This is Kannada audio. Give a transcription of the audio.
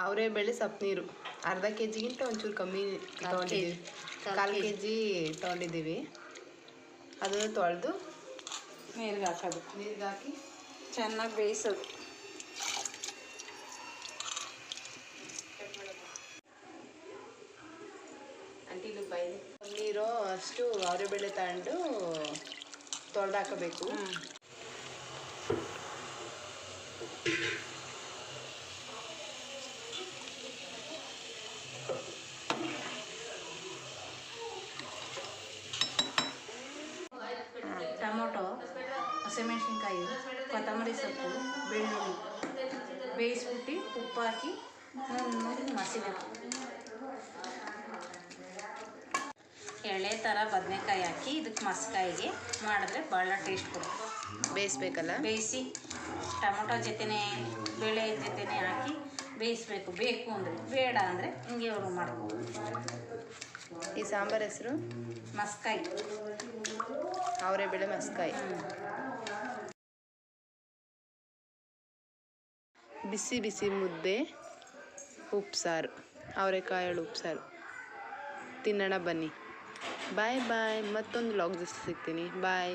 ಅವರೆಬೇಳೆ ಸೊಪ್ಪು ನೀರು ಅರ್ಧ ಕೆ ಜಿಗಿಂತ ಒಂಚೂರು ಕಮ್ಮಿ ತೊಗೊಂಡಿದ್ದೀವಿ. 1/4 kg ತೊಗೊಂಡಿದ್ದೀವಿ. ಅದನ್ನು ತೊಳೆದು ನೀರಿಗೆ ಹಾಕೋದು. ನೀರಿಗೆ ಹಾಕಿ ಚೆನ್ನಾಗಿ ಬೇಯಿಸೋದು. ಅಂಟಿಲು ಬೈದೆ ನೀರು ಅಷ್ಟು ಅವರೆಬೇಳೆ ತಗೊಂಡು ತೊಳೆದು ಹಾಕಬೇಕು. ಟೊಮೊಟೊ, ಹಸಿಮೆಣಸಿನ್ಕಾಯಿ, ಕೊತ್ತಂಬರಿ ಸೊಪ್ಪು, ಬೆಳ್ಳುಳ್ಳಿ ಬೇಯಿಸ್ಬಿಟ್ಟು ಉಪ್ಪು ಹಾಕಿ ಮಸಿಬೇಕು. ಎಳೆ ಥರ ಬದನೆಕಾಯಿ ಹಾಕಿ ಇದಕ್ಕೆ ಮಸ್ಕಾಯಿಗೆ ಮಾಡಿದ್ರೆ ಭಾಳ ಟೇಸ್ಟ್ ಕೊಡುತ್ತೆ. ಬೇಯಿಸ್ಬೇಕಲ್ಲ, ಬೇಯಿಸಿ ಟೊಮೊಟೊ ಜೊತೆನೇ ಬೇಳೆ ಜೊತೆನೇ ಹಾಕಿ ಬೇಯಿಸ್ಬೇಕು. ಬೇಕು ಅಂದರೆ, ಬೇಡ ಅಂದರೆ ಹಿಂಗೆ ಅವರು ಮಾಡ್ಬೋದು. ಈ ಸಾಂಬಾರು ಹೆಸರು ಮಸ್ಕಾಯಿ, ಅವರೆಬೇಳೆ ಮಸ್ಕಾಯಿ. ಬಿಸಿ ಬಿಸಿ ಮುದ್ದೆ, ಉಪ್ಸಾರು, ಅವರೆಕಾಳು ಉಪ್ಸಾರು ತಿನ್ನೋಣ ಬನ್ನಿ. ಬಾಯ್ ಬಾಯ್. ಮತ್ತೊಂದು ವ್ಲಾಗ್ ಜೊತೆ ಸಿಗ್ತೀನಿ. ಬಾಯ್.